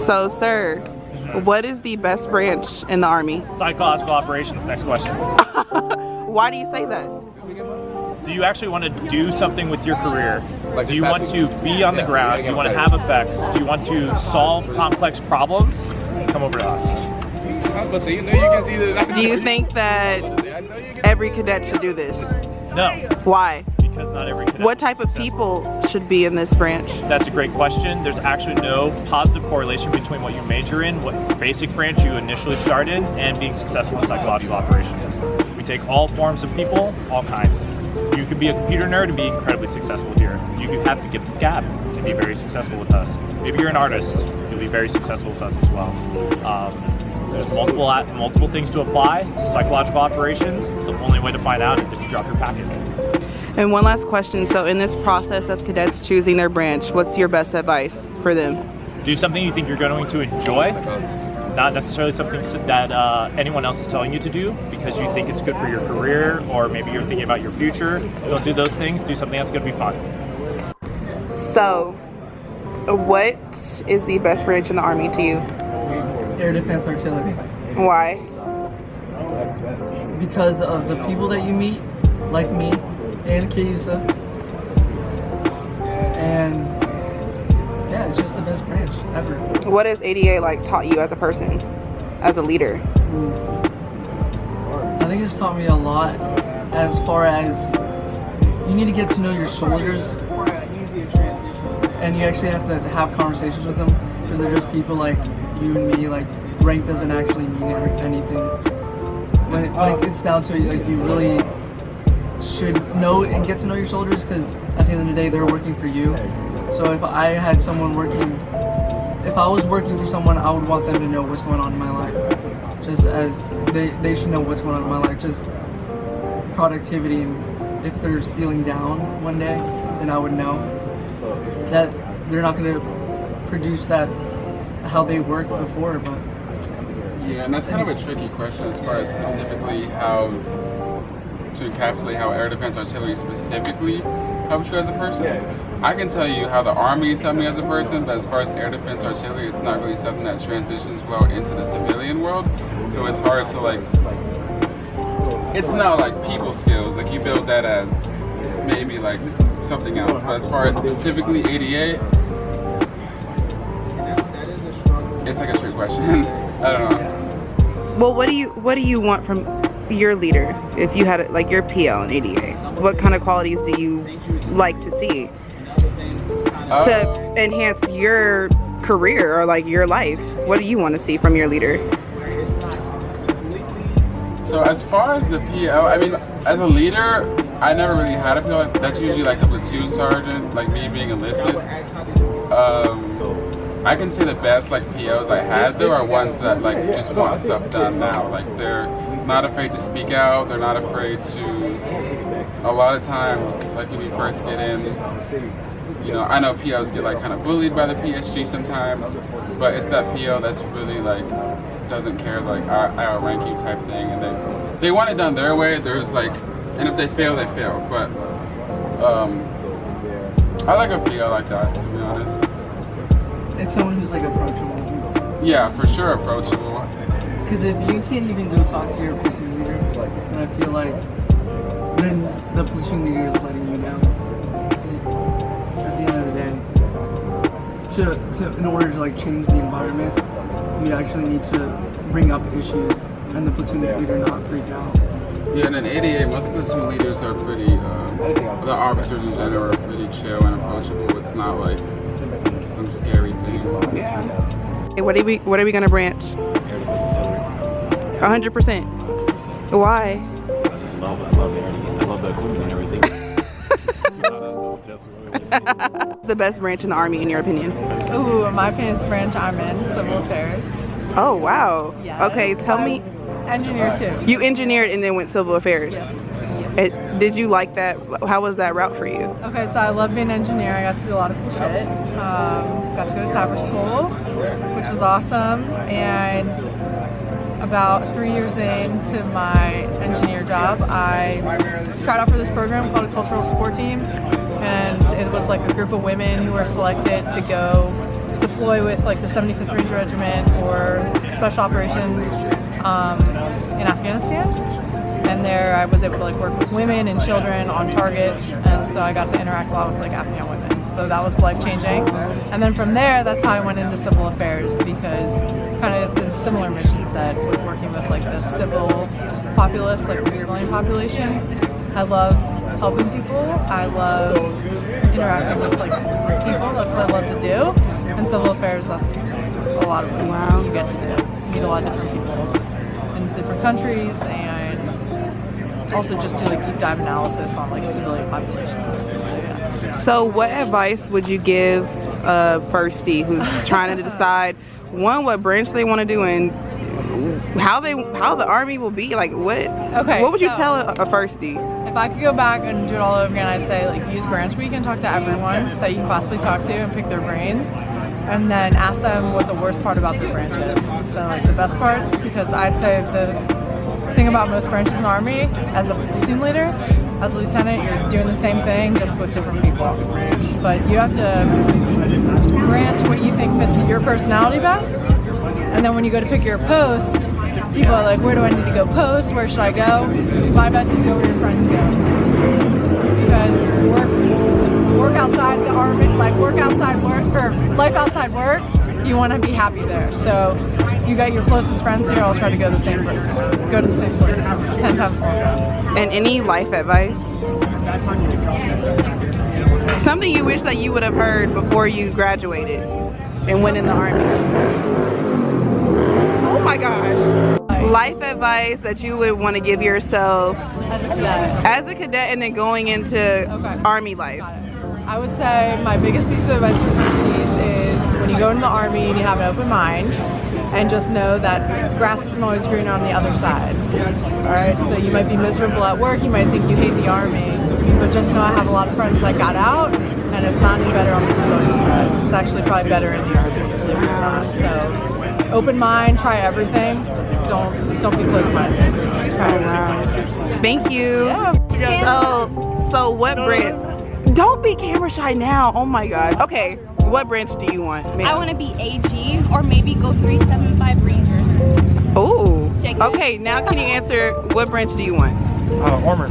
So, sir, what is the best branch in the Army? Psychological operations. Next question. Why do you say that? Do you actually want to do something with your career? Do you want to be on the ground? Do you want to have effects? Do you want to solve complex problems? Come over to us. Do you think that every cadet should do this? No. Why? Because not every cadet. What type of people should be in this branch? That's a great question. There's actually no positive correlation between what you major in, what basic branch you initially start in, and being successful in psychological operations. We take all forms of people, all kinds. You could be a computer nerd and be incredibly successful here. You could have the gift of gab and be very successful with us. Maybe you're an artist, you'll be very successful with us as well. There's multiple things to apply to psychological operations. The only way to find out is if you drop your packet. And one last question. So in this process of cadets choosing their branch, what's your best advice for them? Do something you think you're going to enjoy, not necessarily something that anyone else is telling you to do because you think it's good for your career or maybe you're thinking about your future. Don't do those things. Do something that's going to be fun. So, what is the best branch in the Army to you? Air Defense Artillery. Why? Because of the people that you meet, like me and Kayusa. And yeah, it's just the best branch ever. What has ADA taught you as a person, as a leader? I think it's taught me a lot as far as you need to get to know your soldiers and you actually have to have conversations with them because they're just people like you and me. Rank doesn't actually mean anything. When it gets down to it, you really should know and get to know your soldiers because at the end of the day, they're working for you. So if I had someone if I was working for someone, I would want them to know what's going on in my life. Just as they should know what's going on in my life. Just productivity, and if they're feeling down one day, then I would know that they're not going to produce that how they worked before. But yeah, and that's kind of a tricky question as far as specifically how to encapsulate how Air Defense Artillery specifically helps you as a person. I can tell you how the Army has helped me as a person, but as far as Air Defense Artillery, it's not really something that transitions well into the civilian world. So it's hard to it's not like people skills, you build that as maybe something else. But as far as specifically ADA, it's a trick question. I don't know. Well, what do you want from your leader if you had your PL and ADA? What kind of qualities do you like to see to enhance your career or your life? What do you want to see from your leader? So as far as the PL, I mean, as a leader, I never really had a PL. That's usually the platoon sergeant, me being enlisted. I can say the best PLs I had though are ones that just want stuff done now. They're not afraid to speak out. They're not afraid to. A lot of times, when you first get in, I know PLs get kind of bullied by the PSG sometimes, but it's that PL that's really doesn't care I'll rank you type thing, and they want it done their way. There's and if they fail, they fail. But I like a PL like that, to be honest. it's someone who's approachable. Yeah, for sure approachable. Because if you can't even go talk to your platoon leader, then I feel then the platoon leader is letting you down. 'Cause at the end of the day, in order to change the environment, you actually need to bring up issues and the platoon leader not freak out. Yeah, and in ADA, most platoon leaders are pretty, the officers in general are pretty chill and approachable. It's not some scary thing. Yeah. Hey, what are we gonna branch? Air Defense Artillery. 100%. 100%. Why? I just love it. I love the equipment and everything. The best branch in the Army, in your opinion? Ooh, my opinion is the branch I'm in, civil affairs. Oh, wow. Yes. Okay, tell me. Engineer too. You engineered and then went civil affairs. Yes. Did you like that? How was that route for you? Okay, so I love being an engineer. I got to do a lot of cool shit. Got to go to cyber school, which was awesome. And about 3 years into my engineer job, I tried out for this program called a cultural support team. And it was a group of women who were selected to go deploy with like the 75th Ranger Regiment or Special Operations in Afghanistan. And there I was able to like work with women and children on targets, and so I got to interact a lot with like Afghan women. So that was life-changing. And then from there, that's how I went into civil affairs, because kind of it's a similar mission set with working with like the civil populace, like the civilian population. I love helping people. I love interacting with like people. That's what I love to do. And civil affairs, that's a lot of what you get to do. Meet a lot of different people in different countries, and also just do like deep dive analysis on like civilian populations. So yeah. So what advice would you give a firstie who's trying to decide, one, what branch they want to do, and how the Army will be? Like what would you tell a firstie? If I could go back and do it all over again, I'd say like use branch week and talk to everyone that you can possibly talk to and pick their brains, and then ask them what the worst part about their branch is instead of like the best parts, because I'd say the thing about most branches in the Army, as a platoon leader, as a lieutenant, you're doing the same thing just with different people. But you have to branch what you think fits your personality best, and then when you go to pick your post, people are like, where do I need to go post? Where should I go? My advice would be go where your friends go. Because work outside the Army, like work outside work, or life outside work, you want to be happy there. So you got your closest friends here, I'll try to go to the same place. It's 10 times more fun. And any life advice? Something you wish that you would have heard before you graduated and went in the Army. Oh my gosh. Life advice that you would want to give yourself as a cadet and then going into Army life. I would say my biggest piece of advice for firsties is when you go into the Army and you have an open mind, and just know that grass isn't always greener on the other side. Alright, so you might be miserable at work, you might think you hate the Army, but just know I have a lot of friends that got out, and it's not any better on the civilian side. It's actually probably better in the Army, believe it or not. So, open mind, try everything. Don't be closed-minded. Just try everything. Thank you. Yeah. So what branch? Don't be camera shy now. Oh my God. Okay, what branch do you want? I want to be AG or maybe go 375 Rangers. Oh. Okay, now can you answer what branch do you want? Armor.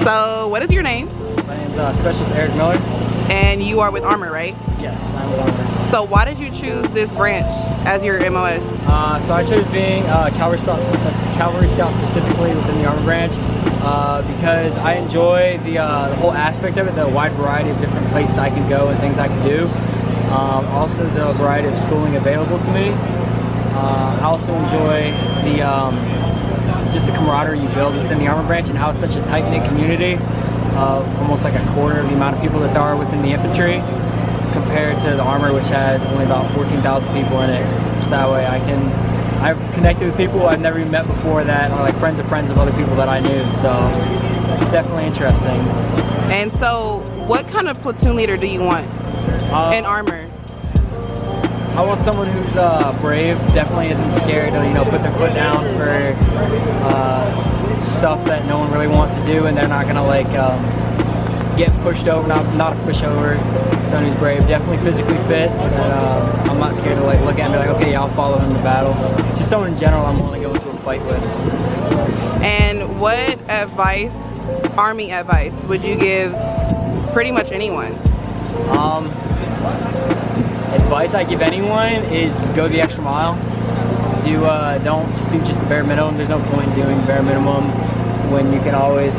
So what is your name? My name's Specialist Eric Miller. And you are with Armor, right? Yes, I'm with Armor. So why did you choose this branch as your MOS? So I chose being Calvary Scout specifically within the Armor branch because I enjoy the whole aspect of it, the wide variety of different places I can go and things I can do. Also the variety of schooling available to me. I also enjoy the just the camaraderie you build within the Armor branch and how it's such a tight-knit community of almost like a quarter of the amount of people that there are within the infantry compared to the Armor, which has only about 14,000 people in it. So that way I've connected with people I've never even met before that are like friends of other people that I knew. So it's definitely interesting. And so what kind of platoon leader do you want in Armor? I want someone who's brave, definitely isn't scared to put their foot down for stuff that no one really wants to do, and they're not gonna get pushed over. Not a pushover. Someone who's brave, definitely physically fit. And, I'm not scared to look at him and be like, okay, yeah, I'll follow him to battle. Just someone in general I'm willing to go into a fight with. And what advice, Army advice, would you give pretty much anyone? Advice I give anyone is go the extra mile. Don't just do the bare minimum. There's no point in doing bare minimum when you can always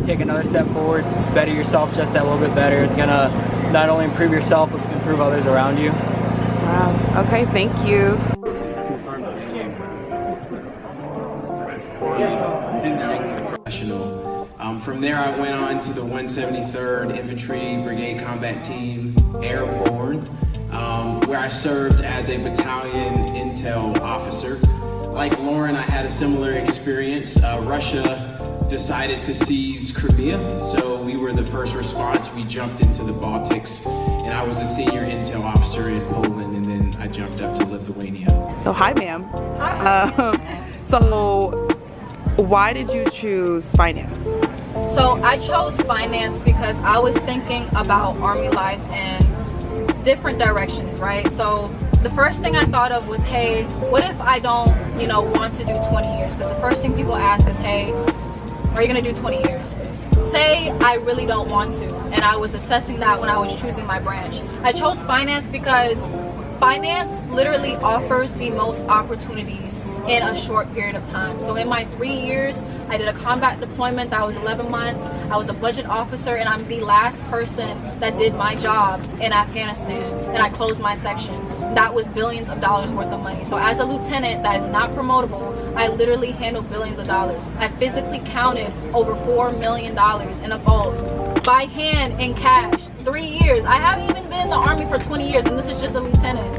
take another step forward, better yourself just that little bit better. It's gonna not only improve yourself but improve others around you. Wow. Okay, thank you. From there, I went on to the 173rd Infantry Brigade Combat Team Airborne, where I served as a battalion intel officer. Like Lauren, I had a similar experience. Russia decided to seize Crimea, so we were the first response. We jumped into the Baltics, and I was a senior intel officer in Poland, and then I jumped up to Lithuania. So hi, ma'am. Hi. So why did you choose finance? So I chose finance because I was thinking about Army life and different directions, right? So the first thing I thought of was, hey, what if I don't, you know, want to do 20 years? Because the first thing people ask is, hey, are you gonna do 20 years? Say I really don't want to, and I was assessing that when I was choosing my branch. I chose finance because finance literally offers the most opportunities in a short period of time. So in my 3 years, I did a combat deployment that was 11 months. I was a budget officer, and I'm the last person that did my job in Afghanistan, and I closed my section. That was billions of dollars worth of money. So as a lieutenant that is not promotable, I literally handled billions of dollars. I physically counted over $4 million in a vault by hand in cash. 3 years. I haven't even been in the Army for 20 years, and this is just a lieutenant.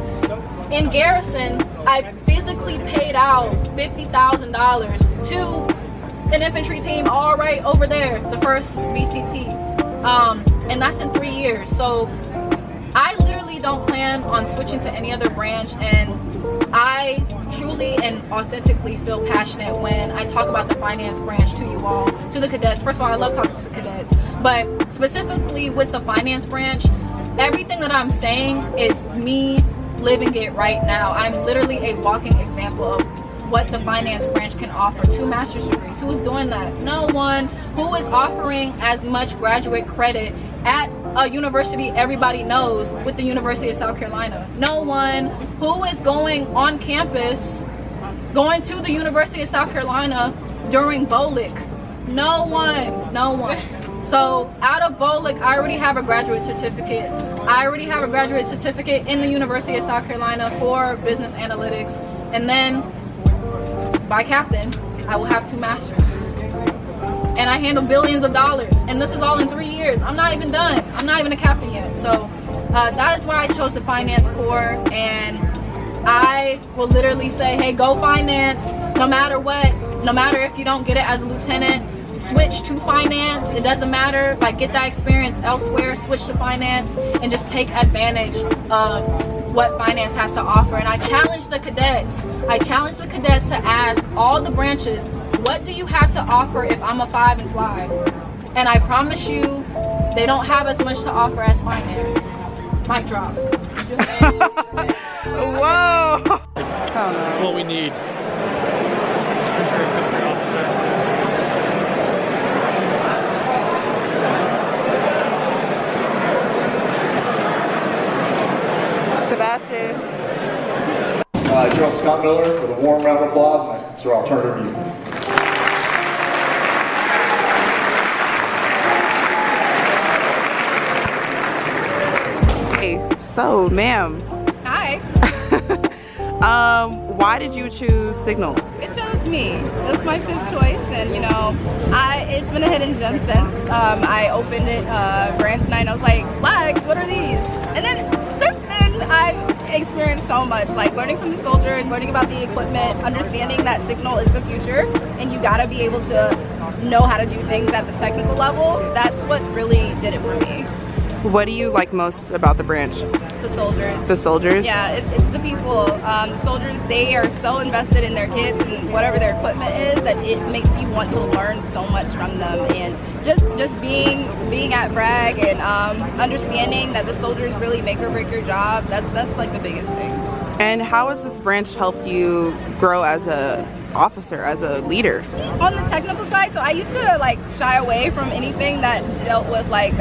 In garrison, I physically paid out $50,000 to an infantry team all right over there, the 1st BCT. And that's in 3 years. So I literally don't plan on switching to any other branch, and I truly and authentically feel passionate when I talk about the finance branch to you all, to the cadets. First of all, I love talking to the cadets, but specifically with the finance branch, everything that I'm saying is me living it right now. I'm literally a walking example of what the finance branch can offer. 2 master's degrees. Who is doing that? No one. Who is offering as much graduate credit at a university everybody knows with the University of South Carolina? No one. Who is going on campus, going to the University of South Carolina during BOLIC? No one. No one. So out of BOLIC, I already have a graduate certificate. I already have a graduate certificate in the University of South Carolina for business analytics. And then by captain, I will have 2 masters. And I handle billions of dollars. And this is all in 3 years. I'm not even done. I'm not even a captain yet. So that is why I chose the finance corps. And I will literally say, hey, go finance no matter what. No matter if you don't get it as a lieutenant, switch to finance. It doesn't matter. Like, get that experience elsewhere, switch to finance, and just take advantage of what finance has to offer. And I challenge the cadets. I challenge the cadets to ask all the branches, what do you have to offer if I'm a 5 and fly? And I promise you, they don't have as much to offer as finance. Mic drop. Whoa! That's what we need. Infantry infantry officer. Sebastian. General Scott Miller with a warm round of applause. Sir, I'll turn it over to you. Hey, so, ma'am. Hi. Why did you choose Signal? It chose me. It was my 5th choice, and you know, it's been a hidden gem since. I opened it, branch 9. I was like, flags, what are these? And then since then, I've experienced so much, like learning from the soldiers, learning about the equipment, understanding that Signal is the future, and you gotta be able to know how to do things at the technical level. That's what really did it for me. What do you like most about the branch? The soldiers. The soldiers? Yeah, it's the people. The soldiers, they are so invested in their kids and whatever their equipment is that it makes you want to learn so much from them. And just being at Bragg and understanding that the soldiers really make or break your job, that's like the biggest thing. And how has this branch helped you grow as a officer, as a leader? On the technical side, so I used to like shy away from anything that dealt with like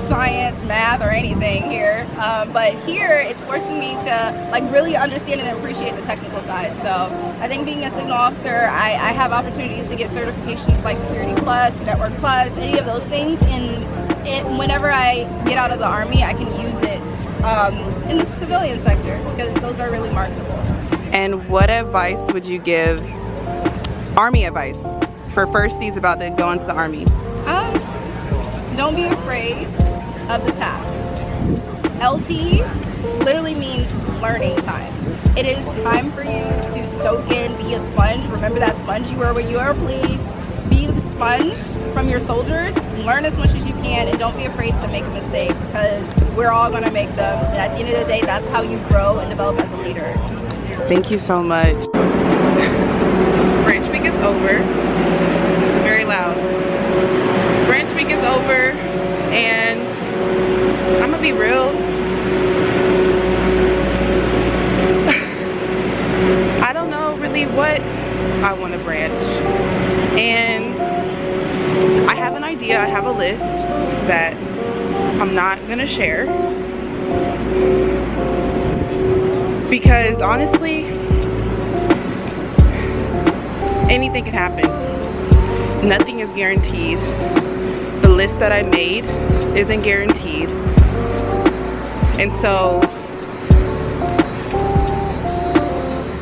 science, math, or anything here, but here it's forcing me to like really understand and appreciate the technical side. So I think being a Signal officer, I have opportunities to get certifications like Security Plus, Network Plus, any of those things, and whenever I get out of the Army, I can use it in the civilian sector because those are really marketable. And what advice would you give, Army advice, for firsties about to go into the Army? Don't be afraid of the task. LT literally means learning time. It is time for you to soak in, be a sponge. Remember that sponge you were when you were a plebe. Be the sponge from your soldiers. Learn as much as you can, and don't be afraid to make a mistake because we're all going to make them. And at the end of the day, that's how you grow and develop as a leader. Thank you so much. Branch week is over. It's very loud. Branch week is over, and I'm gonna be real. you I have a list that I'm not gonna share because honestly, anything can happen. Nothing is guaranteed. The list that I made isn't guaranteed. And so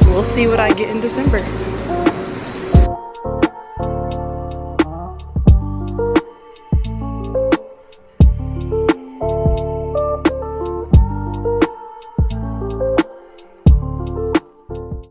we'll see what I get in December.